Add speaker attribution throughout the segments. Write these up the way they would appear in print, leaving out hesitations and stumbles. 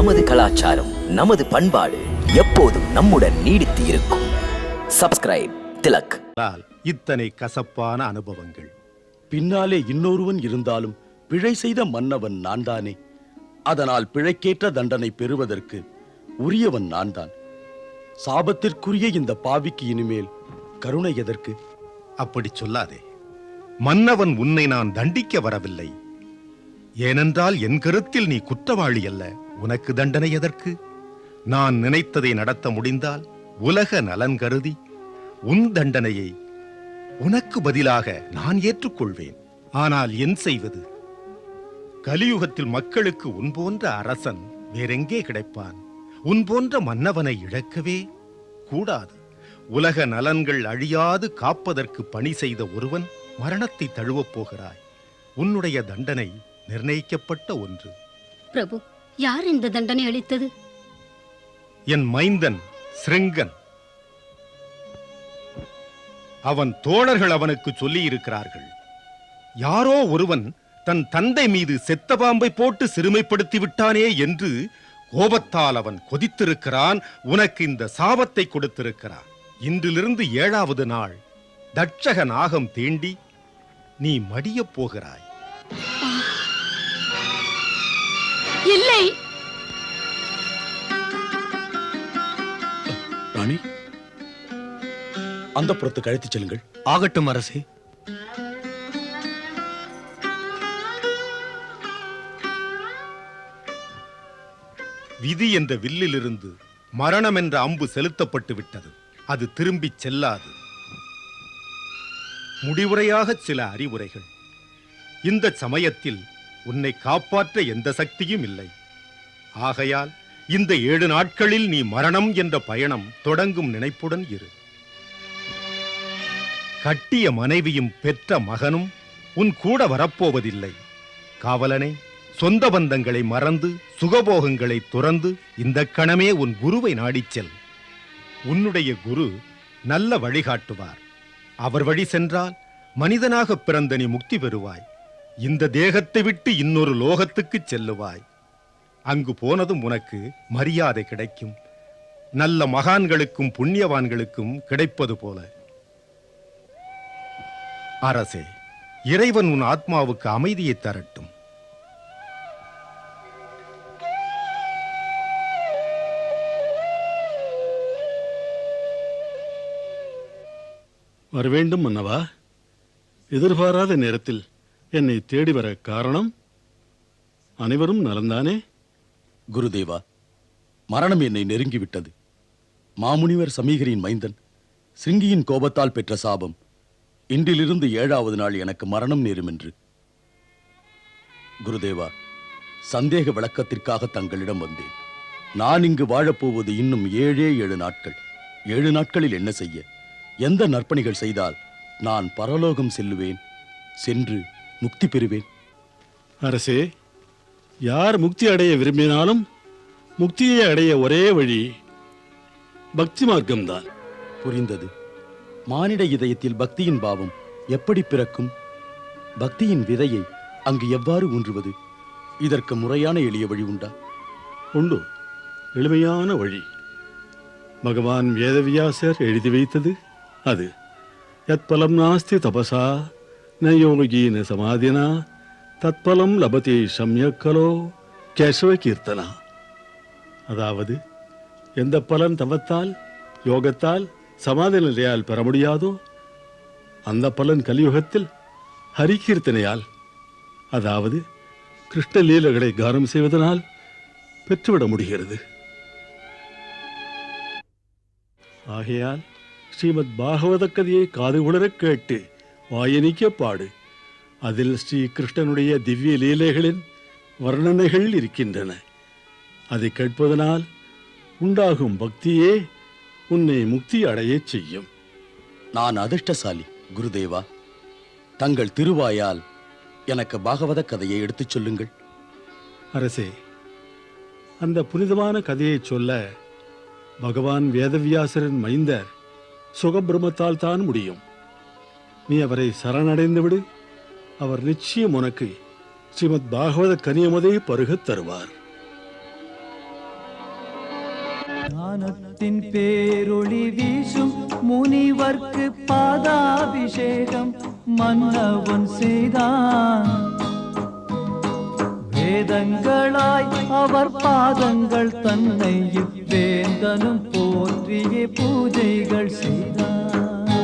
Speaker 1: நமது கலாச்சாரம், நமது பண்பாடு எப்போதும் நம்முடன் நீடித்து இருக்கும். சப்ஸ்கிரைப் திலக்.
Speaker 2: இத்தனை கசப்பான அனுபவங்கள்
Speaker 3: பின்னாலே இன்னொருவன் இருந்தாலும் பிழை செய்த மன்னவன் நான் தானே. அதனால் பிழைக்கேற்ற தண்டனை பெறுவதற்கு உரியவன் நான் தான். சாபத்திற்குரிய இந்த பாவிக்கு இனிமேல் கருணை எதற்கு?
Speaker 2: அப்படி சொல்லாதே. மன்னவன் உன்னை நான் தண்டிக்க வரவில்லை. ஏனென்றால் என் கருத்தில் நீ குற்றவாளி அல்ல. உனக்கு தண்டனை எதற்கு? நான் நினைத்ததை நடத்த முடிந்தால் உலக நலன் கருதி உன் தண்டனையை உனக்கு பதிலாக நான் ஏற்றுக்கொள்வேன். ஆனால் என் செய்வது? கலியுகத்தில் மக்களுக்கு உன் போன்ற அரசன் வேறெங்கே கிடைப்பான்? உன் போன்ற மன்னவனை இழக்கவே கூடாது. உலக நலன்கள் அழியாது காப்பதற்கு பணி செய்த ஒருவன் மரணத்தை தழுவப் போகிறாய். உன்னுடைய தண்டனை நிர்ணயிக்கப்பட்ட ஒன்று.
Speaker 4: பிரபு, யார் இந்த தண்டனை அளித்தது?
Speaker 2: என் மைந்தன் சிருங்கன். அவன் தோழர்கள் அவனுக்கு சொல்லி இருக்கிறார்கள். யாரோ ஒருவன் தன் தந்தை மீது செத்த பாம்பை போட்டு சிறுமைப்படுத்தி விட்டானே என்று கோபத்தால் அவன் கொதித்திருக்கிறான். உனக்கு இந்த சாபத்தை கொடுத்திருக்கிறான். இன்றிலிருந்து 7வது நாள் தட்சக நாகம் தீண்டி நீ மடியப் போகிறாய்.
Speaker 4: இல்லை.
Speaker 3: ராணி, அந்த புறத்துக்கு அழைத்துச் செல்லுங்கள்.
Speaker 2: ஆகட்டும் அரசே. விதி என்ற வில்லிலிருந்து மரணம் என்ற அம்பு செலுத்தப்பட்டு விட்டது. அது திரும்பிச் செல்லாது. முடிவுரையாக சில அறிவுரைகள். இந்த சமயத்தில் உன்னை காப்பாற்ற எந்த சக்தியும் இல்லை. ஆகையால் இந்த 7 நாட்களில் நீ மரணம் என்ற பயணம் தொடங்கும் நினைப்புடன் இரு. கட்டிய மனைவியும் பெற்ற மகனும் உன் கூட வரப்போவதில்லை. காவலனே, சொந்த பந்தங்களை மறந்து சுகபோகங்களை துறந்து இந்த கணமே உன் குருவை நாடிச் செல். உன்னுடைய குரு நல்ல வழிகாட்டுவார். அவர் வழி சென்றால் மனிதனாக பிறந்த நீ முக்தி பெறுவாய். இந்த தேகத்தை விட்டு இன்னொரு லோகத்துக்கு செல்லுவாய். அங்கு போனதும் உனக்கு மரியாதை கிடைக்கும். நல்ல மகான்களுக்கும் புண்ணியவான்களுக்கும் கிடைப்பது போல. அரசே, இறைவன் உன் ஆத்மாவுக்கு அமைதியை தரட்டும்.
Speaker 5: வரவேண்டும் மன்னவா. எதிர்பாராத நேரத்தில் என்னை தேடி வர காரணம்? அனைவரும் நலந்தானே?
Speaker 3: குருதேவா, மரணம் என்னை நெருங்கிவிட்டது. மாமுனிவர் சமீகரின் மைந்தன் சிருங்கியின் கோபத்தால் பெற்ற சாபம். இன்றிலிருந்து 7வது நாள் எனக்கு மரணம் நேரும் என்று. குருதேவா, சந்தேக விளக்கத்திற்காக தங்களிடம் வந்தேன். நான் இங்கு வாழப்போவது இன்னும் 7 நாட்கள். 7 நாட்களில் என்ன செய்ய? எந்த நற்பணிகள் செய்தால் நான் பரலோகம் செல்லுவேன், சென்று முக்தி பெறுவேன்?
Speaker 5: அரசே, யார் முக்தி அடைய விரும்பினாலும் முக்தியை அடைய ஒரே வழி பக்தி மார்க்கம்தான்.
Speaker 3: புரிந்தது. மானிட இதயத்தில் பக்தியின் பாவம் எப்படி பிறக்கும்? பக்தியின் விதையை அங்கு எவ்வாறு ஊன்றுவது? இதற்கு முறையான எளிய வழி உண்டா?
Speaker 5: உண்டு, எளிமையான வழி. பகவான் வேதவியாசர் எழுதி வைத்தது அது. யத்பலம் நாஸ்தி தபசா ந யோகீன சமாதினா தத்பலம் லபதி சம்யக்கலோ கேசவ கீர்த்தனா. அதாவது, எந்த பலன் தவத்தால், யோகத்தால், சமாதி நிலையால் பெற முடியாதோ அந்த பலன் கலியுகத்தில் ஹரிகீர்த்தனையால், அதாவது கிருஷ்ண லீலைகளை கானம் செய்வதனால் பெற்றுவிட முடிகிறது. ஆகையால் ஸ்ரீமத் பாகவத கதையை காது உணர கேட்டு வாயனிக்க பாடு. அதில் ஸ்ரீ கிருஷ்ணனுடைய திவ்ய லீலைகளின் வர்ணனைகள் இருக்கின்றன. அதை கேட்பதனால் உண்டாகும் பக்தியே உன்னை முக்தி அடையச் செய்யும்.
Speaker 3: நான் அதிர்ஷ்டசாலி குருதேவா. தங்கள் திருவாயால் எனக்கு பாகவத கதையை எடுத்துச் சொல்லுங்கள்.
Speaker 5: அரசே, அந்த புனிதமான கதையை சொல்ல பகவான் வேதவியாசரின் மைந்தர் சுகபிரமத்தால் தான் முடியும். நீ அவரை சரணடைந்து விடு. அவர் நிச்சயம் உனக்கு ஸ்ரீமத் பாகவத கனியமதை பருகத் தருவார்.
Speaker 6: ஞானத்தின் பேரொளி வீசும் முனிவர்க்கு பாதாபிஷேகம் மன்னவன் செய்தான். வேதங்களாய் அவர் பாதங்கள் தன்னை வேந்தனும் போற்றிய பூஜைகள் செய்தான்.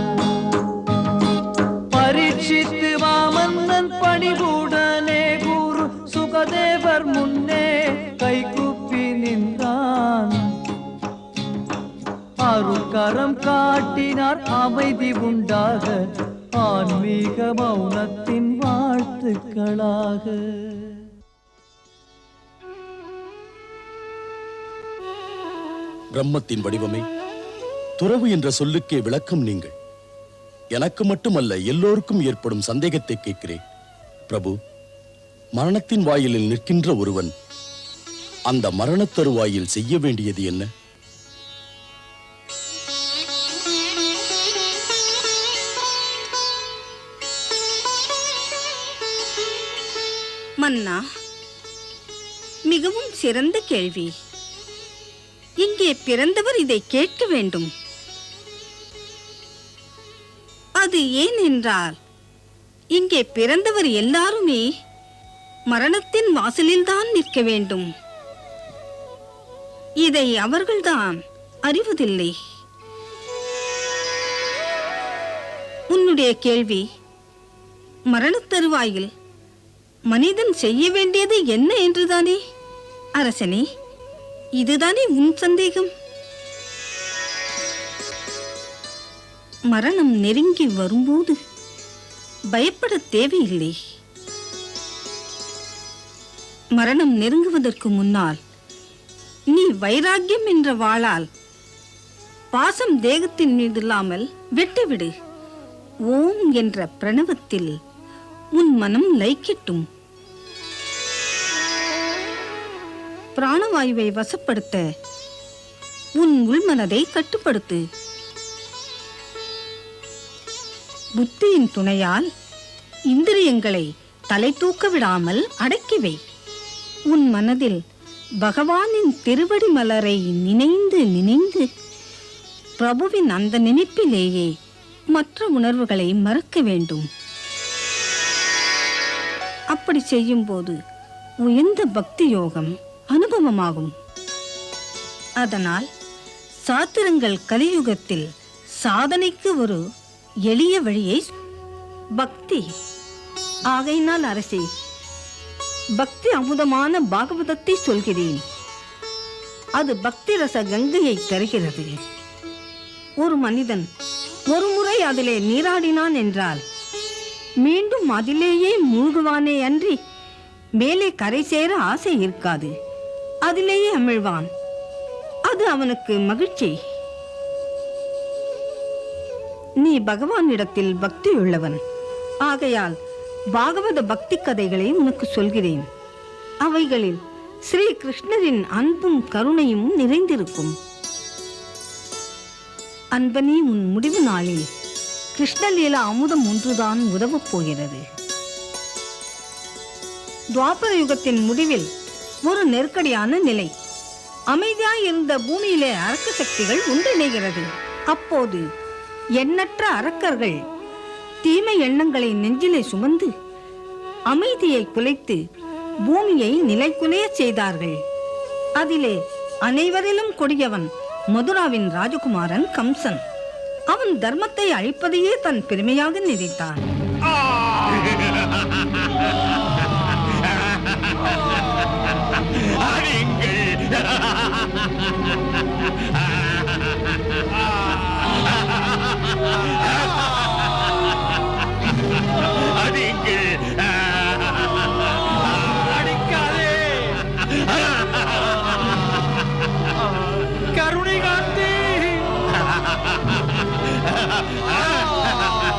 Speaker 6: பரீட்சித்து மாமன்னன் பணிவுடனே குரு சுகதேவர் முன்னே கைகூப்பி நின்றான். அருட்கரம் காட்டினார் அமைதி உண்டாக ஆன்மீக மௌனத்தின் வாழ்த்துக்களாக.
Speaker 3: பிரம்மத்தின் வடிவமே, துறவு என்ற சொல்லுக்கே விளக்கம் நீங்கள். எனக்கு மட்டுமல்ல, எல்லோருக்கும் ஏற்படும் சந்தேகத்தை கேட்கிறேன். பிரபு, மரணத்தின் வாயிலில் நிற்கின்ற ஒருவன் அந்த மரணத் தருவாயில் செய்ய வேண்டியது என்ன?
Speaker 7: மன்னா, மிகவும் சிறந்த கேள்வி. இங்கே பிறந்தவர் இதை கேட்க வேண்டும். அது ஏன் என்றால், இங்கே பிறந்தவர் எல்லாருமே மரணத்தின் வாசலில்தான் நிற்க வேண்டும். இதை அவர்கள்தான் அறிவதில்லை. உன்னுடைய கேள்வி, மரணத் தருவாயில் மனிதன் செய்ய வேண்டியது என்ன என்றுதானே? அரசனே, இதுதானே உன் சந்தேகம்? மரணம் நெருங்கி வரும்போது பயப்பட தேவையில்லை. மரணம் நெருங்குவதற்கு முன்னால் நீ வைராக்கியம் என்ற வாளால் பாசம் தேகத்தின் மீது இல்லாமல் வெட்டிவிடு. ஓம் என்ற பிரணவத்தில் உன் மனம் லயிக்கட்டும். பிராணவாயுவை வசப்படுத்த உன் உள்மனதை கட்டுப்படுத்து. புத்தியின் துணையால் இந்திரியங்களை தலை தூக்க விடாமல் அடக்கிவை. உன் மனதில் பகவானின் திருவடி மலரை நினைந்து நினைந்து பிரபுவின் அந்த நினைப்பிலேயே மற்ற உணர்வுகளை மறக்க வேண்டும். அப்படி செய்யும் போது உயர்ந்த பக்தி யோகம் அனுபவமாகும். அதனால் சாத்திரங்கள் கலியுகத்தில் சாதனைக்கு ஒரு எளிய வழியை பக்தி. ஆகையினால் அரசே, பக்தி அமுதமான பாகவதத்தை சொல்கிறேன். அது பக்தி ரச கங்கையை தருகிறது. ஒரு மனிதன் ஒரு முறை அதிலே நீராடினான் என்றால் மீண்டும் அதிலேயே மூழ்குவானே அன்றி மேலே கரை சேர ஆசை இருக்காது. அதிலேயே அமிழ்வான். அது அவனுக்கு மகிழ்ச்சி. நீ பகவானிடத்தில் பக்தி உள்ளவன். ஆகையால் பாகவத பக்தி கதைகளை உனக்கு சொல்கிறேன். அவைகளில் ஸ்ரீ கிருஷ்ணரின் அன்பும் கருணையும் நிறைந்திருக்கும். அன்பனே, உன் முடிவு நாளில் கிருஷ்ணலீலா அமுதம் ஒன்றுதான் உதவப் போகிறது. துவாபர யுகத்தின் முடிவில் ஒரு நெருக்கடியான நிலை. அமைதியாய் இருந்த பூமியிலே அரக்க சக்திகள் ஒன்றிணைகிறது. அப்போது எண்ணற்ற அரக்கர்கள் தீமை எண்ணங்களை நெஞ்சிலே சுமந்து அமைதியை குலைத்து பூமியை நிலைக்குலைய செய்தார்கள். அதிலே அனைவரிலும் கொடியவன் மதுராவின் ராஜகுமாரன் கம்சன். அவன் தர்மத்தை அழிப்பதையே தன் பெருமையாக நினைத்தான்.
Speaker 6: கருணை காத்து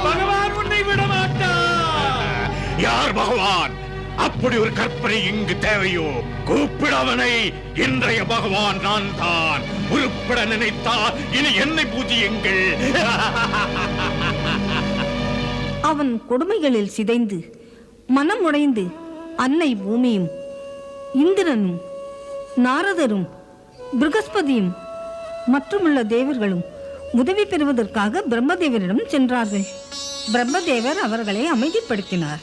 Speaker 6: பகவான் உன்னை விட மாட்டார்.
Speaker 2: யார் பகவான்? அப்படி ஒரு கற்பனை இங்கு தேவையோ? கூப்பிடவனை. இன்றைய பகவான் நான் தான். உருப்பட நினைத்தால் இனி என்னை பூஜியுங்கள்.
Speaker 7: அவன் கொடுமைகளில் சிதைந்து மனம் உடைந்து அன்னை பூமியும் இந்திரனும் நாரதரும் பிருகஸ்பதியும் மற்றுமுள்ள தேவர்களும் உதவி பெறுவதற்காக பிரம்மதேவரிடம் சென்றார்கள். பிரம்மதேவர் அவர்களை அமைதிப்படுத்தினார்.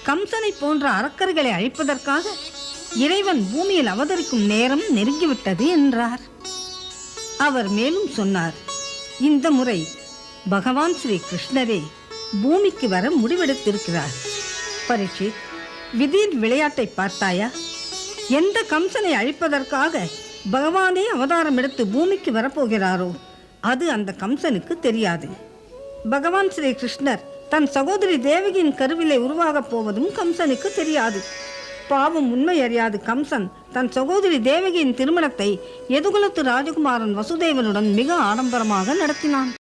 Speaker 7: கம்சனை போன்ற அரக்கர்களை அழிப்பதற்காக இறைவன் பூமியில் அவதரிக்கும் நேரம் நெருங்கிவிட்டது என்றார். அவர் மேலும் சொன்னார், இந்த முறை பகவான் ஸ்ரீ கிருஷ்ணரே பூமிக்கு வர முடிவெடுத்திருக்கிறார். பரீட்சித், விதியின் விளையாட்டை பார்த்தாயா? எந்த கம்சனை அழிப்பதற்காக பகவானே அவதாரம் எடுத்து பூமிக்கு வரப்போகிறாரோ அது அந்த கம்சனுக்கு தெரியாது. பகவான் ஸ்ரீ கிருஷ்ணர் தன் சகோதரி தேவகியின் கருவிலை உருவாகப் போவதும் கம்சனுக்கு தெரியாது. பாவம் உண்மை அறியாது கம்சன் தன் சகோதரி தேவகியின் திருமணத்தை யதுகுலத்து ராஜகுமாரன் வசுதேவனுடன் மிக ஆடம்பரமாக நடத்தினான்.